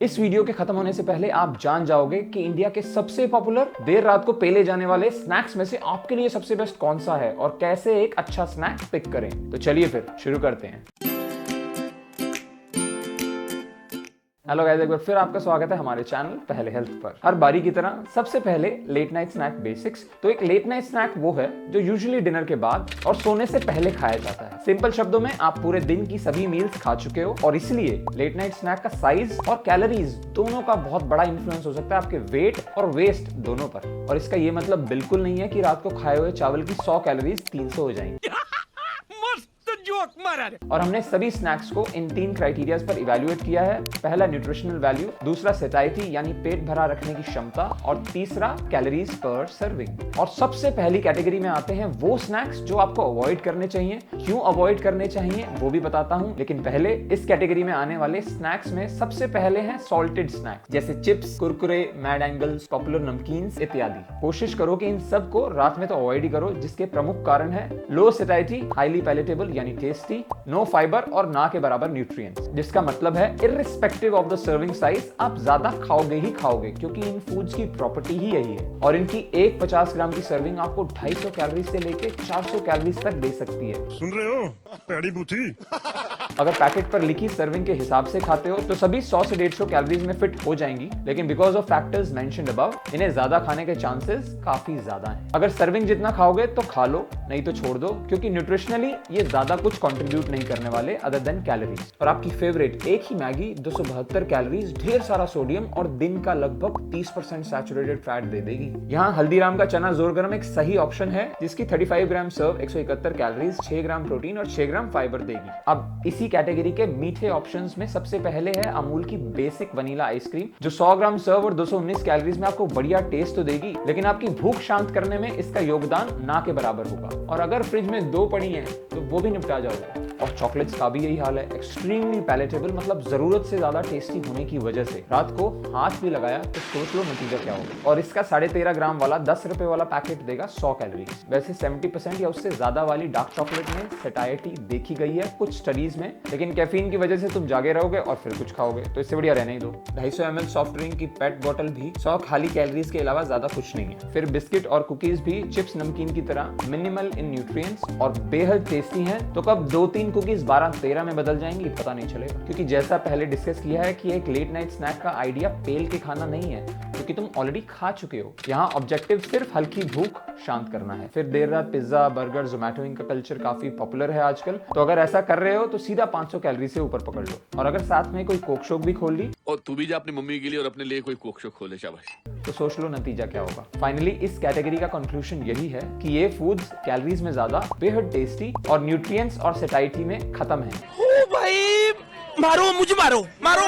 इस वीडियो के खत्म होने से पहले आप जान जाओगे कि इंडिया के सबसे पॉपुलर देर रात को पेले जाने वाले स्नैक्स में से आपके लिए सबसे बेस्ट कौन सा है और कैसे एक अच्छा स्नैक पिक करें। तो चलिए फिर शुरू करते हैं। हेलो गाइस, एक बार फिर आपका स्वागत है हमारे चैनल पहले हेल्थ पर। हर बारी की तरह सबसे पहले लेट नाइट स्नैक बेसिक्स। तो एक लेट नाइट स्नैक वो है जो यूजुअली डिनर के बाद और सोने से पहले खाया जाता है। सिंपल शब्दों में आप पूरे दिन की सभी मील्स खा चुके हो और इसलिए लेट नाइट स्नैक का साइज और कैलोरीज दोनों का बहुत बड़ा इन्फ्लुएंस हो सकता है आपके वेट और वेस्ट दोनों पर। और इसका ये मतलब बिल्कुल नहीं है कि रात को खाए हुए चावल की 100 कैलोरीज 300 हो जाएंगी। और हमने सभी स्नैक्स को इन 3 क्राइटेरियाज पर इवैल्यूएट किया है। पहला न्यूट्रिशनल वैल्यू, दूसरा सेटाइटी यानी पेट भरा रखने की क्षमता और तीसरा कैलोरीज पर सर्विंग। और सबसे पहली कैटेगरी में आते हैं वो स्नैक्स जो आपको अवॉइड करने चाहिए। क्यों अवॉइड करने चाहिए वो भी बताता हूं, लेकिन पहले इस कैटेगरी में आने वाले स्नैक्स में सबसे पहले हैं सॉल्टेड स्नैक्स जैसे chips, Kurkure, mad angles, popular namkeens इत्यादि। कोशिश करो कि इन सब को रात में तो अवॉइड ही करो, जिसके प्रमुख कारण है लो सेटाइटी, हाईली पैलेटेबल यानी टेस्टी, नो फाइबर और ना के बराबर न्यूट्रिएंट्स। जिसका मतलब है irrespective of the serving size आप ज्यादा खाओगे ही खाओगे, क्योंकि इन फूड्स की प्रॉपर्टी ही यही है। और इनकी एक 50 ग्राम की सर्विंग आपको 250 कैलोरीज से लेके 400 कैलोरीज तक दे सकती है। सुन रहे हो पैड़ी बूथी? अगर पैकेट पर लिखी सर्विंग के हिसाब से खाते हो तो सभी 100 से 150 कैलोरीज में फिट हो जाएंगी, लेकिन because of factors mentioned above इन्हें ज्यादा खाने के चांसेस काफी ज्यादा हैं। अगर सर्विंग जितना खाओगे तो खा लो, नहीं तो छोड़ दो, क्योंकि न्यूट्रिशनली ये ज्यादा कुछ कंट्रीब्यूट नहीं करने वाले अदर देन कैलोरीज। और आपकी फेवरेट एक ही मैगी 272 कैलोरीज, ढेर सारा सोडियम और दिन का लगभग 30% सैचुरेटेड फैट दे देगी। यहाँ हल्दीराम का चना जोर गरम एक सही ऑप्शन है, जिसकी 35 ग्राम सर्व 171 कैलोरीज, 6 ग्राम प्रोटीन और 6 ग्राम फाइबर देगी। अब इसी कैटेगरी के मीठे ऑप्शंस में सबसे पहले है अमूल की बेसिक वनीला आइसक्रीम, जो 100 ग्राम सर्व और 219 कैलोरीज में आपको बढ़िया टेस्ट तो देगी, लेकिन आपकी भूख शांत करने में इसका योगदान ना के बराबर होगा। और अगर फ्रिज में 2 पड़ी हैं तो वो भी निपटा जाओगे। और चॉकलेट्स का भी यही हाल है, एक्सट्रीमली पैलेटेबल, मतलब जरूरत से ज्यादा टेस्टी होने की वजह से रात को हाथ भी लगाया तो सोच लो नतीजा क्या होगा। और इसका 13.5 ग्राम वाला 10 रुपए वाला पैकेट देगा 100 कैलोरीज। वैसे 70% या उससे ज्यादा वाली डार्क चॉकलेट में सेटाइटी देखी गई है कुछ स्टडीज में, लेकिन कैफीन की वजह से तुम जागे रहोगे और फिर कुछ खाओगे, तो इससे बढ़िया रहने ही दो। 250 ml सॉफ्ट ड्रिंक की पेट बोतल भी 100 खाली कैलोरीज के अलावा ज्यादा कुछ नहीं है। फिर बिस्किट और कुकीज भी चिप्स नमकीन की तरह मिनिमल इन न्यूट्रिएंट्स और बेहद टेस्टी हैं। तो कब 2-3 कुकीज 12-13 में बदल जाएंगी पता नहीं चलेगा, क्योंकि जैसा पहले डिस्कस किया है कि एक लेट नाइट स्नैक का आइडिया पेल के खाना नहीं है, क्योंकि तुम ऑलरेडी खा चुके हो। यहाँ ऑब्जेक्टिव सिर्फ हल्की भूख शांत करना है। फिर देर रात पिज्जा, बर्गर, जोमैटोइंग का कल्चर काफी पॉपुलर है आजकल, तो अगर ऐसा कर रहे हो तो सीधा 500 कैलोरी से ऊपर पकड़ लो। और अगर साथ में कोई कोक शोक भी खोल ली, और तू भी जा अपनी मम्मी के लिए और अपने लिए कोई कोक शोक खोले, शाबाश। तो सोच लो नतीजा क्या होगा। फाइनली इस कैटेगरी का कंक्लूजन यही है कि ये फूड्स कैलोरीज में ज्यादा, बेहद टेस्टी और न्यूट्रिएंट्स और सेटाइटी में खत्म है। मारो मुझे, मारो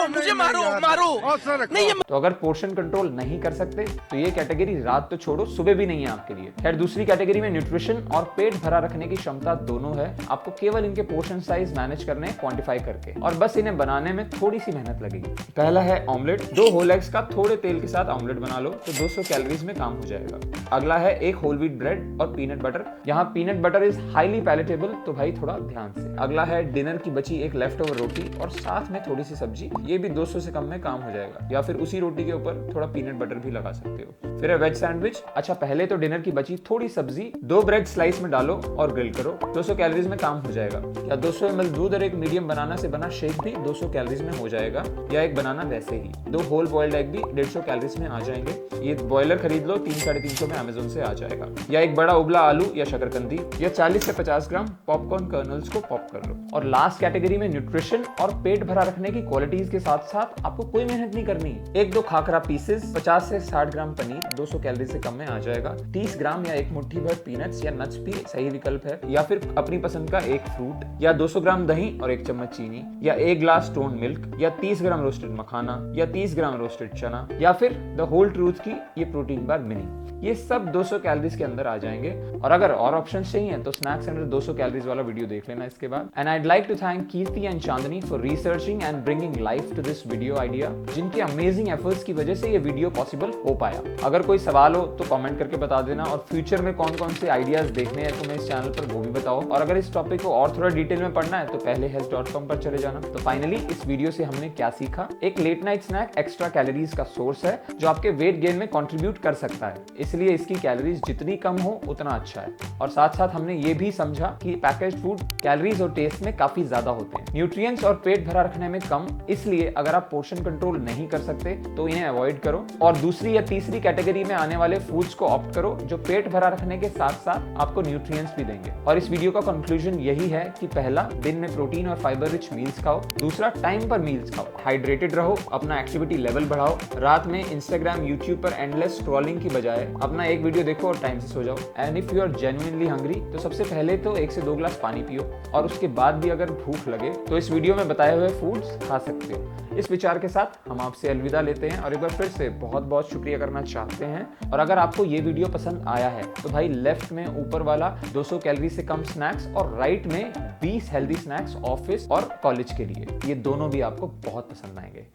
मुझे, मारो नहीं। तो अगर पोर्शन कंट्रोल नहीं कर सकते तो ये कैटेगरी रात तो छोड़ो, सुबह भी नहीं है आपके लिए। खैर, दूसरी कैटेगरी में न्यूट्रिशन और पेट भरा रखने की क्षमता दोनों है। आपको केवल इनके पोर्शन साइज मैनेज करने, क्वांटिफाई करके, और बस इन्हें बनाने में थोड़ी सी मेहनत लगेगी। पहला है ऑमलेट। 2 होल एग्स का थोड़े तेल के साथ ऑमलेट बना लो तो 200 कैलोरीज में काम हो जाएगा। अगला है एक होल व्हीट ब्रेड और पीनट बटर। यहाँ peanut butter is highly palatable, तो भाई थोड़ा ध्यान से। अगला है डिनर की बची एक लेफ्ट ओवर रोटी और साथ में थोड़ी सी सब्जी, ये भी 200 से कम में काम हो जाएगा। या फिर उसी रोटी के ऊपर थोड़ा पीनट बटर भी लगा सकते हो। फिर है वेज सैंडविच। अच्छा, पहले तो डिनर की बची थोड़ी सब्जी 2 ब्रेड स्लाइस में डालो और ग्रिल करो, 200 कैलोरीज में काम हो जाएगा। या 200 ml दूध और एक मीडियम बनाना से बना शेक भी 200 कैलोरीज में हो जाएगा। या एक बनाना वैसे ही। 2 होल बॉइल्ड एग भी 150 कैलोरीज में आ जाएंगे। ये बॉयलर खरीद लो, 300-350 में अमेज़न से आ जाएगा। या एक बड़ा उबला आलू या शकरकंदी या 40 से 50 ग्राम पॉपकॉर्न कर्नल्स को पॉप कर लो। और लास्ट कैटेगरी में न्यूट्रिशन और पेट भरा रखने की क्वालिटीज के साथ साथ आपको कोई मेहनत नहीं करनी। 1-2 खाकरा पीसेस, 50 से 60 ग्राम पनीर 200 कैलोरी से कम में आ जाएगा। 30 ग्राम या एक मुट्ठी भर पीनट्स या नट्स भी सही विकल्प है। या फिर अपनी पसंद का एक फ्रूट, या 200 ग्राम दही और 1 चम्मच चीनी, या 1 ग्लास स्टोन मिल्क, या 30 ग्राम रोस्टेड मखाना, या 30 ग्राम रोस्टेड चना, या फिर द होल ट्रूथ की ये प्रोटीन बार मिनी। ये सब 200 कैलोरीज के अंदर आ जाएंगे। और अगर और ऑप्शन चाहिए तो स्नैक्स अंडर 200 कैलोरीज कैलोरीज वाला वीडियो देख लेना इसके बाद। And I'd like to thank Kirti and Chandni for researching and bringing life to this video idea, जिनके अमेजिंग एफर्ट्स की वजह से ये वीडियो पॉसिबल हो पाया। अगर कोई सवाल हो तो कमेंट करके बता देना, और फ्यूचर में कौन कौन से आइडियाज देखने हैं तुम्हें इस चैनल पर वो भी बताओ। और अगर इस टॉपिक को और थोड़ा डिटेल में पढ़ना है तो पहले health.com पर चले जाना। तो फाइनली इस वीडियो से हमने क्या सीखा? एक late night snack extra calories का सोर्स है जो आपके वेट गेन में कंट्रीब्यूट कर सकता है, इसलिए इसकी कैलोरीज जितनी कम हो उतना अच्छा है। और साथ साथ हमने ये भी समझा कि पैकेज्ड फूड कैलोरीज और टेस्ट में काफी ज्यादा होते हैं, न्यूट्रिएंट्स और पेट भरा रखने में कम, इसलिए अगर आप पोर्शन कंट्रोल नहीं कर सकते तो इन्हें अवॉइड करो और दूसरी या तीसरी कैटेगरी में आने वाले फूड्स को ऑप्ट करो जो पेट भरा रखने के साथ साथ आपको न्यूट्रिएंट्स भी देंगे। और इस वीडियो का कंक्लूजन यही है कि पहला, दिन में प्रोटीन और फाइबर रिच मील्स खाओ। दूसरा, टाइम पर मील्स खाओ, हाइड्रेटेड रहो, अपना एक्टिविटी लेवल बढ़ाओ। रात में इंस्टाग्राम यूट्यूब पर एंडलेस स्क्रॉलिंग की बजाय अपना एक वीडियो देखो और टाइम से सो जाओ। And if you are genuinely hungry तो सबसे पहले तो 1 से 2 ग्लास पानी पियो, और उसके बाद भी अगर भूख लगे तो इस वीडियो में बताए हुए फूड्स खा सकते हो। इस विचार के साथ हम आपसे अलविदा लेते हैं और एक बार फिर से बहुत बहुत शुक्रिया करना चाहते हैं। और अगर आपको ये वीडियो पसंद आया है तो भाई लेफ्ट में ऊपर वाला 200 कैलोरी से कम स्नैक्स और राइट में 20 हेल्दी स्नैक्स ऑफिस और कॉलेज के लिए, ये दोनों भी आपको बहुत पसंद आएंगे।